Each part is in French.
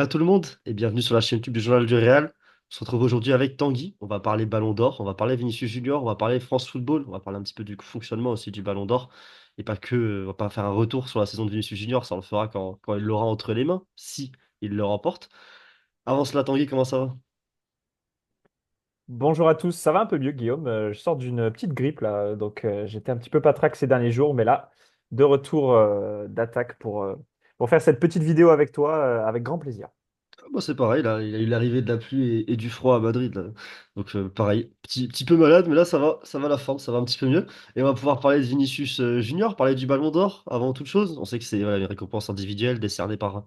tout le monde et bienvenue sur la chaîne YouTube du Journal du Real. On se retrouve aujourd'hui avec Tanguy. On va parler Ballon d'Or, on va parler Vinicius Junior, on va parler France Football, on va parler un petit peu du fonctionnement aussi du Ballon d'Or. Et pas que, on va pas faire un retour sur la saison de Vinicius Junior, ça on le fera quand il l'aura entre les mains, si il le remporte. Avant cela, Tanguy, comment ça va? Bonjour à tous, ça va un peu mieux Guillaume. Je sors d'une petite grippe là, donc j'étais un petit peu patraque ces derniers jours, mais là, de retour d'attaque pour faire cette petite vidéo avec toi, avec grand plaisir. Moi, c'est pareil, là, il a eu l'arrivée de la pluie et du froid à Madrid, là. Donc, pareil, petit peu malade, mais là, ça va la forme, ça va un petit peu mieux. Et on va pouvoir parler de Vinicius Junior, parler du Ballon d'Or avant toute chose. On sait que c'est voilà, une récompense individuelle décernée par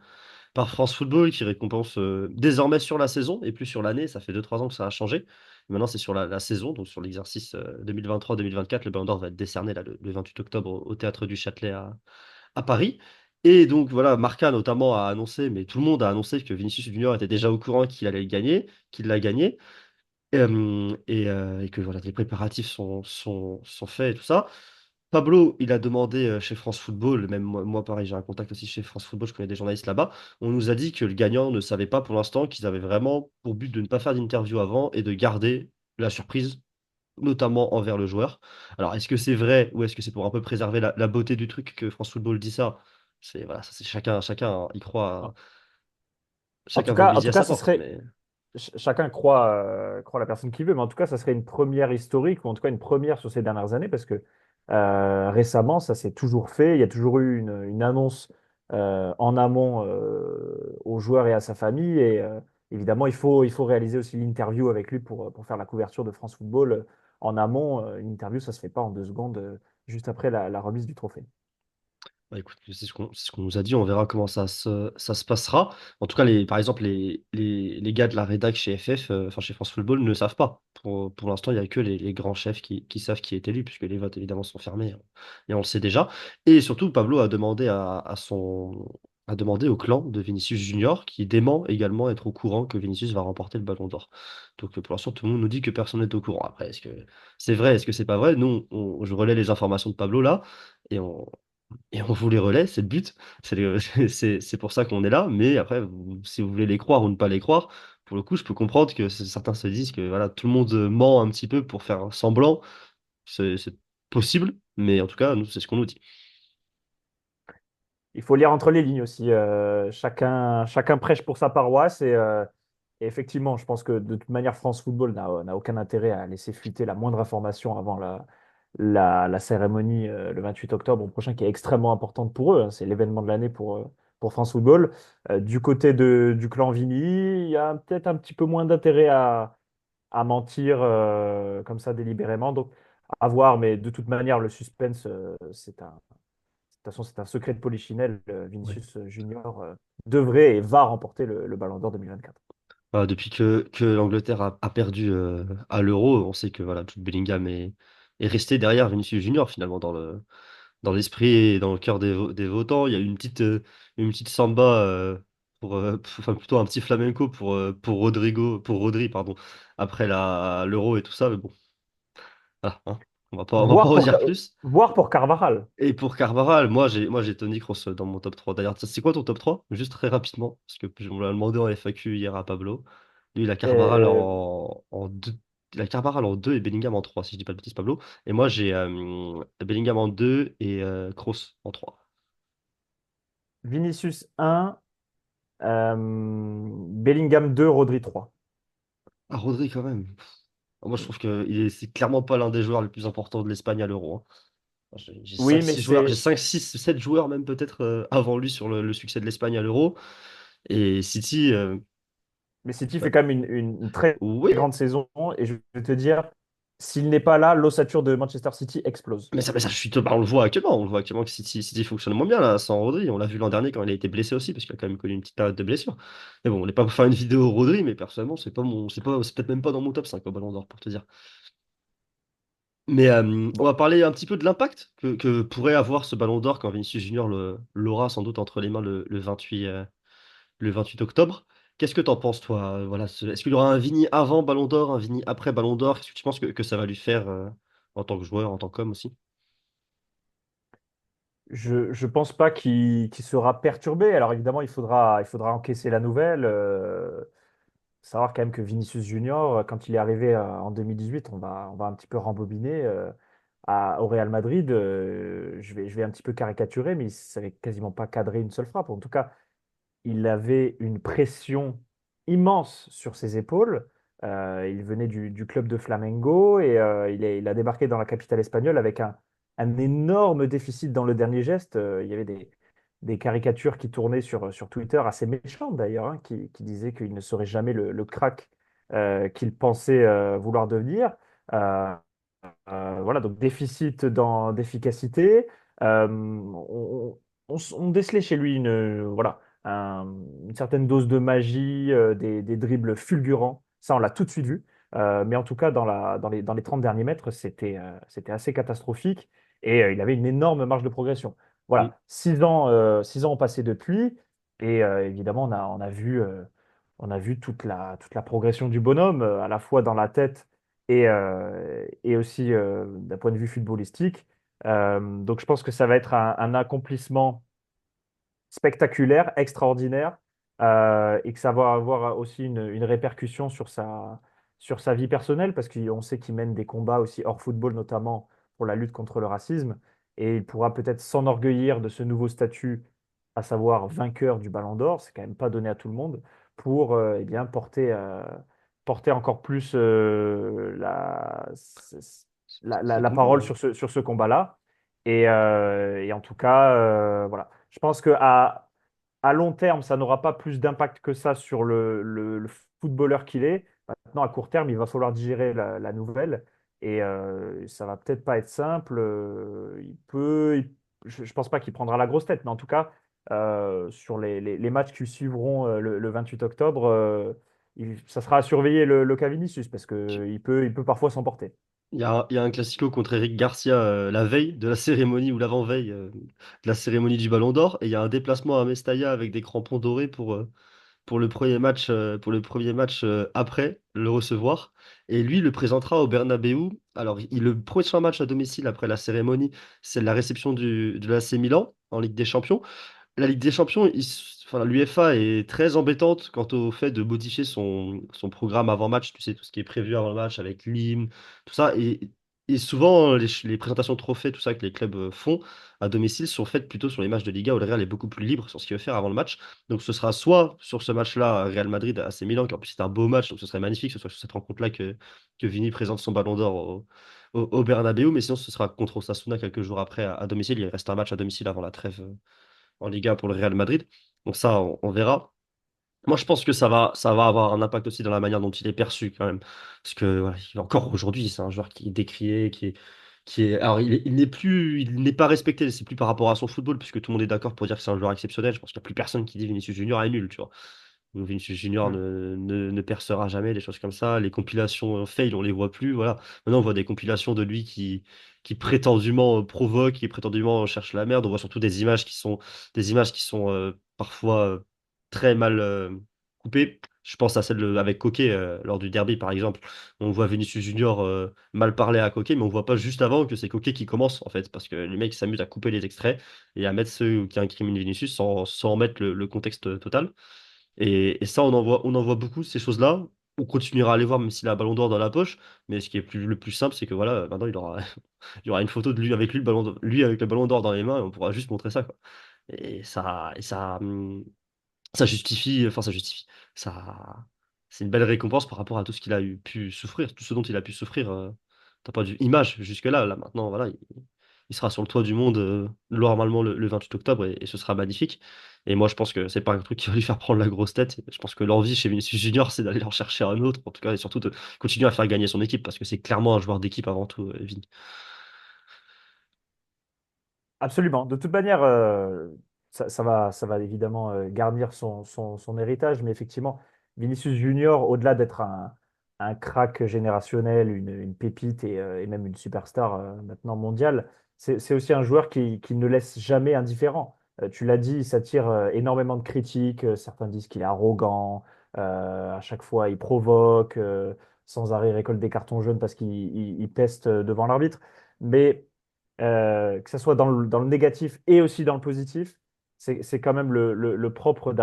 France Football qui récompense désormais sur la saison et plus sur l'année. Ça fait 2 3 ans que ça a changé. Maintenant, c'est sur la saison, donc sur l'exercice 2023-2024. Le Ballon d'Or va être décerné là, le 28 octobre au Théâtre du Châtelet à Paris. Et donc voilà, Marca notamment a annoncé, mais tout le monde a annoncé que Vinicius Junior était déjà au courant qu'il allait le gagner, qu'il l'a gagné, et que voilà, les préparatifs sont faits et tout ça. Pablo, il a demandé chez France Football, même moi, pareil, j'ai un contact aussi chez France Football, je connais des journalistes là-bas. On nous a dit que le gagnant ne savait pas pour l'instant, qu'ils avaient vraiment pour but de ne pas faire d'interview avant et de garder la surprise, notamment envers le joueur. Alors, est-ce que c'est vrai ou est-ce que c'est pour un peu préserver la beauté du truc que France Football dit ça? C'est voilà, ça c'est chacun y croit, En chacun tout voit cas, midi à sa porte, mais chacun croit la personne qu'il veut, mais en tout cas, ça serait une première historique, ou en tout cas une première sur ces dernières années, parce que récemment, ça s'est toujours fait. Il y a toujours eu une annonce en amont aux joueurs et à sa famille. Et évidemment, il faut réaliser aussi l'interview avec lui pour faire la couverture de France Football en amont. Une interview, ça se fait pas en 2 secondes, juste après la remise du trophée. bah, écoute, c'est ce qu'on nous a dit, on verra comment ça se passera. En tout cas, par exemple, les gars de la rédac chez FF, enfin chez France Football, ne savent pas. Pour l'instant, il n'y a que les grands chefs qui savent qui est élu, puisque les votes évidemment sont fermés, et on le sait déjà. Et surtout, Pablo a demandé a demandé au clan de Vinicius Junior, qui dément également être au courant que Vinicius va remporter le Ballon d'Or. Donc pour l'instant, tout le monde nous dit que personne n'est au courant. Après, est-ce que c'est vrai, est-ce que c'est pas vrai? Nous, je relais les informations de Pablo là. Et on vous les relaie, c'est le but. C'est pour ça qu'on est là. Mais après, si vous voulez les croire ou ne pas les croire, pour le coup, je peux comprendre que certains se disent que voilà, tout le monde ment un petit peu pour faire semblant. C'est possible, mais en tout cas, nous, c'est ce qu'on nous dit. Il faut lire entre les lignes aussi. Chacun prêche pour sa paroisse. Et effectivement, je pense que de toute manière, France Football n'a aucun intérêt à laisser fuiter la moindre information avant la cérémonie le 28 octobre prochain, qui est extrêmement importante pour eux, hein. C'est l'événement de l'année pour France Football. Du côté du clan Vini, il y a peut-être un petit peu moins d'intérêt à mentir comme ça délibérément. Donc, à voir, mais de toute manière, le suspense, de toute façon, c'est un secret de Polichinelle. Ouais. Vinicius Junior devrait et va remporter le Ballon d'Or 2024. Depuis que l'Angleterre a perdu à l'Euro, on sait que voilà, Jude Bellingham est resté derrière Vinicius Junior finalement dans l'esprit et dans le cœur des votants. Il y a eu une petite samba enfin plutôt un petit flamenco pour Rodri, pardon, après l'Euro et tout ça. Mais bon, voilà, hein. On va pas Voire en pour, dire plus. voire pour Carvajal. Et pour Carvajal, moi j'ai Toni Kroos dans mon top 3. D'ailleurs, c'est quoi ton top 3? Juste très rapidement, parce que on l'a demandé en FAQ hier à Pablo. Lui, il a Carvajal Euh, en 2. Il a Carvajal en 2 et Bellingham en 3, si je dis pas de bêtises, Pablo. Et moi, j'ai Bellingham en 2 et Kroos en 3. Vinicius 1, Bellingham 2, Rodri 3. Ah, Rodri, quand même. Moi, je trouve que c'est clairement pas l'un des joueurs les plus importants de l'Espagne à l'Euro, hein. J'ai Oui, 5 mais 6 joueurs, j'ai c'est 5 6 7 joueurs même peut-être avant lui sur le succès de l'Espagne à l'Euro. Et City, mais City bah, fait quand même une très oui, grande saison. Et je vais te dire, s'il n'est pas là, l'ossature de Manchester City explose. mais ça, on le voit actuellement. On le voit actuellement que City fonctionne moins bien là, sans Rodri. On l'a vu l'an dernier quand il a été blessé aussi, parce qu'il a quand même connu une petite période de blessure. Mais bon, on n'est pas pour faire une vidéo Rodri, mais personnellement, c'est peut-être même pas dans mon top 5 au Ballon d'Or, pour te dire. Mais on Bon, va parler un petit peu de l'impact que pourrait avoir ce Ballon d'Or quand Vinicius Junior l'aura sans doute entre les mains le 28 octobre. Qu'est-ce que t'en penses, toi? Voilà, est-ce qu'il y aura un Vini avant Ballon d'Or, un Vini après Ballon d'Or? Qu'est-ce que tu penses que ça va lui faire en tant que joueur, en tant qu'homme aussi? je pense pas qu'il sera perturbé. Alors évidemment, il faudra encaisser la nouvelle. Savoir quand même que Vinicius Junior, quand il est arrivé en 2018, on va un petit peu rembobiner au Real Madrid. Je vais un petit peu caricaturer, mais il ne savait quasiment pas cadrer une seule frappe. En tout cas, il avait une pression immense sur ses épaules. Il venait du club de Flamengo et il a débarqué dans la capitale espagnole avec un énorme déficit dans le dernier geste. Il y avait des caricatures qui tournaient sur Twitter, assez méchantes d'ailleurs, hein, qui disaient qu'il ne serait jamais le crack qu'il pensait vouloir devenir. Euh, voilà, donc déficit d'efficacité. On décelait chez lui voilà, une certaine dose de magie, des dribbles fulgurants. Ça, on l'a tout de suite vu. Mais en tout cas, dans les 30 derniers mètres, c'était assez catastrophique et il avait une énorme marge de progression. Mm. Voilà, 6 ans, 6 ans ont passé depuis et évidemment, on a vu toute la progression du bonhomme, à la fois dans la tête et aussi d'un point de vue footballistique. Donc je pense que ça va être un accomplissement spectaculaire, extraordinaire, et que ça va avoir aussi une répercussion sur sa vie personnelle, parce qu'on sait qu'il mène des combats aussi hors football, notamment pour la lutte contre le racisme, et il pourra peut-être s'enorgueillir de ce nouveau statut, à savoir vainqueur du Ballon d'Or, c'est quand même pas donné à tout le monde, pour eh bien, porter encore plus la C'est combat, parole ouais. sur ce combat-là. Et en tout cas, voilà. Je pense qu'à long terme, ça n'aura pas plus d'impact que ça sur le footballeur qu'il est. Maintenant, à court terme, il va falloir digérer la nouvelle. Et ça va peut-être pas être simple. Je ne pense pas qu'il prendra la grosse tête, mais en tout cas, sur les matchs qui suivront le 28 octobre, ça sera à surveiller le cas Vinicius, parce qu'il peut parfois s'emporter. Il y a un classico contre Eric Garcia la veille de la cérémonie ou l'avant-veille de la cérémonie du Ballon d'Or. Et il y a un déplacement à Mestalla avec des crampons dorés pour le premier match après le recevoir. Et lui, il le présentera au Bernabéu. Alors, le prochain match à domicile après la cérémonie, c'est la réception de l'AC Milan en Ligue des Champions. La Ligue des Champions, enfin, l'UEFA est très embêtante quant au fait de modifier son programme avant match, tu sais, tout ce qui est prévu avant le match avec l'hymne, tout ça. Et souvent, les présentations de trophées, tout ça que les clubs font à domicile sont faites plutôt sur les matchs de Liga où le Real est beaucoup plus libre sur ce qu'il veut faire avant le match. Donc ce sera soit sur ce match-là, Real Madrid AC Milan, qui en plus c'est un beau match, donc ce serait magnifique que ce soit sur cette rencontre-là que Vini présente son ballon d'or au Bernabéu, mais sinon ce sera contre Osasuna quelques jours après à domicile. Il reste un match à domicile avant la trêve en Liga pour le Real Madrid. Donc ça, on verra. Moi, je pense que ça va avoir un impact aussi dans la manière dont il est perçu quand même. Parce que voilà, encore aujourd'hui, c'est un joueur qui est décrié, alors il n'est pas respecté, c'est plus par rapport à son football, puisque tout le monde est d'accord pour dire que c'est un joueur exceptionnel. Je pense qu'il n'y a plus personne qui dit Vinicius Junior est nul, tu vois. Donc, Vinicius Junior Mm. ne percera jamais, des choses comme ça. Les compilations fail, on les voit plus. Voilà. Maintenant, on voit des compilations de lui qui prétendument provoque, qui prétendument cherche la merde. On voit surtout des images qui sont parfois très mal coupées. Je pense à celle avec Coquet lors du derby, par exemple. On voit Vinicius Junior mal parler à Coquet, mais on voit pas juste avant que c'est Coquet qui commence, en fait, parce que les mecs s'amusent à couper les extraits et à mettre ceux qui incriminent Vinicius sans mettre le contexte total. Et ça, on en voit beaucoup, ces choses-là. On continuera à les voir, même s'il a un ballon d'or dans la poche. Mais ce qui est le plus simple, c'est que voilà, maintenant, il y aura une photo de lui avec lui, lui avec le ballon d'or dans les mains, et on pourra juste montrer ça, quoi. Et ça justifie, enfin, ça justifie. Ça, c'est une belle récompense par rapport à tout ce qu'il a pu souffrir, tout ce dont il a pu souffrir. T'as pas image jusque-là. Là, maintenant, voilà, il sera sur le toit du monde normalement le 28 octobre et ce sera magnifique. Et moi, je pense que c'est pas un truc qui va lui faire prendre la grosse tête. Je pense que l'envie chez Vinicius Junior, c'est d'aller en chercher un autre, en tout cas, et surtout de continuer à faire gagner son équipe parce que c'est clairement un joueur d'équipe avant tout, Vini. Absolument. De toute manière, ça va évidemment garnir son héritage, mais effectivement, Vinicius Junior, au-delà d'être un crack générationnel, une pépite et même une superstar maintenant mondiale, c'est aussi un joueur qui ne laisse jamais indifférent. Tu l'as dit, il s'attire énormément de critiques. Certains disent qu'il est arrogant. À chaque fois, il provoque, sans arrêt récolte des cartons jaunes parce qu'il peste devant l'arbitre. Mais que ce soit dans le négatif et aussi dans le positif, c'est quand même le propre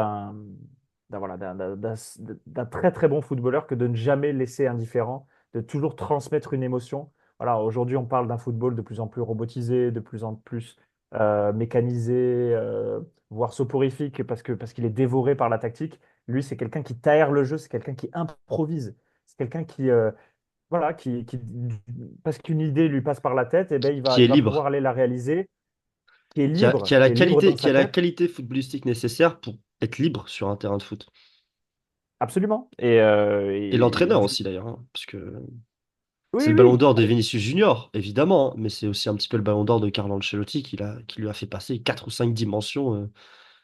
voilà, d'un très très bon footballeur que de ne jamais laisser indifférent, de toujours transmettre une émotion. Voilà, aujourd'hui, on parle d'un football de plus en plus robotisé, de plus en plus mécanisé, voire soporifique, parce qu'il est dévoré par la tactique. Lui, c'est quelqu'un qui taire le jeu, c'est quelqu'un qui improvise, c'est quelqu'un qui, voilà, parce qu'une idée lui passe par la tête, et ben, qui il est va pouvoir libre, aller la réaliser, qui est libre dans qui sa a la tête. qualité footballistique nécessaire pour être libre sur un terrain de foot. Absolument. Et l'entraîneur aussi d'ailleurs, hein, parce que c'est Oui, le ballon oui. d'or de Vinicius Junior, évidemment, hein, mais c'est aussi un petit peu le ballon d'or de Carlo Ancelotti qui lui a fait passer 4 ou 5 dimensions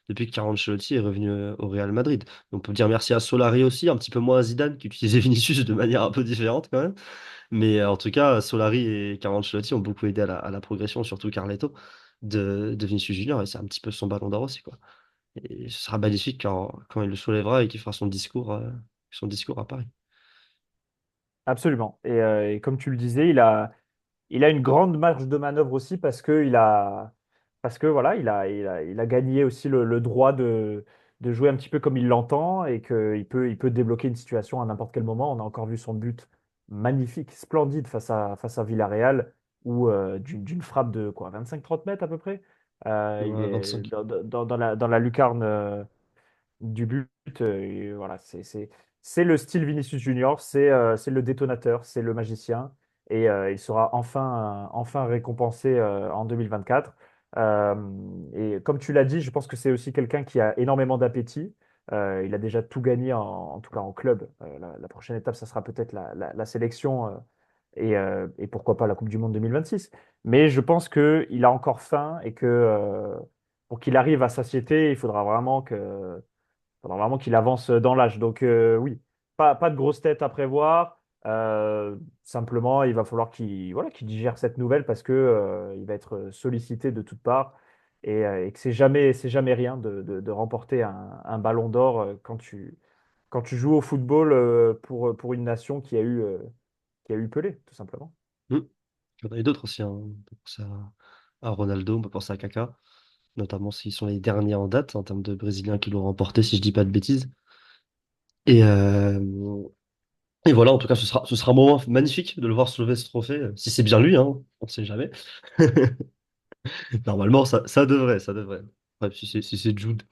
depuis que Carlo Ancelotti est revenu au Real Madrid. On peut dire merci à Solari aussi, un petit peu moins à Zidane qui utilisait Vinicius de manière un peu différente quand même. Mais en tout cas, Solari et Carlo Ancelotti ont beaucoup aidé à la progression, surtout Carletto, de Vinicius Junior, et c'est un petit peu son ballon d'or aussi, quoi. Et ce sera magnifique quand il le soulèvera et qu'il fera son discours à Paris. Absolument. Et comme tu le disais, il a une grande marge de manœuvre aussi parce que voilà, il a gagné aussi le droit de jouer un petit peu comme il l'entend et il peut débloquer une situation à n'importe quel moment. On a encore vu son but magnifique, splendide face à Villarreal, où d'une frappe de quoi, 25-30 mètres à peu près. Il Ouais, est 25. dans la lucarne du but. Et voilà, c'est le style Vinicius Junior, c'est le détonateur, c'est le magicien. Et il sera enfin récompensé en 2024. Euh, et comme tu l'as dit, je pense que c'est aussi quelqu'un qui a énormément d'appétit. Il a déjà tout gagné, en tout cas en club. La prochaine étape, ça sera peut-être la sélection et pourquoi pas la Coupe du Monde 2026. Mais je pense qu'il a encore faim et que pour qu'il arrive à satiété, faudra vraiment qu'il avance dans l'âge. Donc oui, pas de grosse tête à prévoir. Simplement, il va falloir qu'il digère cette nouvelle parce que il va être sollicité de toutes parts et que c'est jamais rien de remporter un ballon d'or quand tu joues au football pour une nation qui a eu Pelé, tout simplement. Hmm. Il y en a eu d'autres aussi, hein. On peut penser à Ronaldo, on peut penser à Kaka, notamment s'ils sont les derniers en date en termes de Brésiliens qui l'ont remporté, si je dis pas de bêtises. Et, euh, et voilà, en tout cas, ce sera un moment magnifique de le voir soulever ce trophée, si c'est bien lui, hein, on ne sait jamais. Normalement, ça devrait. Bref, si c'est Jude,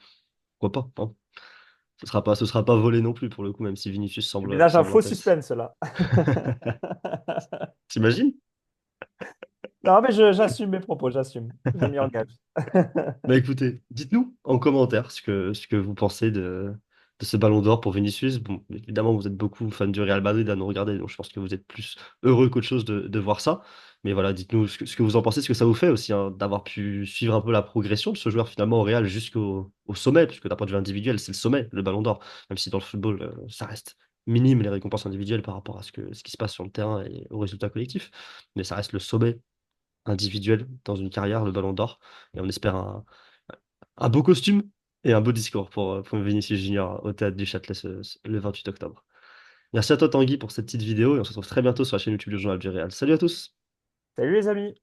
pourquoi pas, hein. Ce sera pas volé non plus pour le coup, même si Vinicius Tu ménages un semble en faux tête. suspense là. T'imagines? Non, mais j'assume mes propos, j'assume. Je m'y engage. Bah écoutez, dites-nous en commentaire ce que vous pensez de ce ballon d'or pour Vinicius. Bon, évidemment, vous êtes beaucoup fans du Real Madrid à nous regarder, donc je pense que vous êtes plus heureux qu'autre chose de voir ça. Mais voilà, dites-nous ce que vous en pensez, ce que ça vous fait aussi, hein, d'avoir pu suivre un peu la progression de ce joueur finalement au Real au sommet, puisque d'un point de vue individuel, c'est le sommet, le ballon d'or. Même si dans le football, ça reste minime les récompenses individuelles par rapport à ce qui se passe sur le terrain et au résultat collectif. Mais ça reste le sommet individuel dans une carrière, le Ballon d'Or. Et on espère un beau costume et un beau discours pour Vinicius Junior au théâtre du Châtelet le 28 octobre. Merci à toi Tanguy pour cette petite vidéo et on se retrouve très bientôt sur la chaîne YouTube du Journal du Réal. Salut à tous! Salut les amis!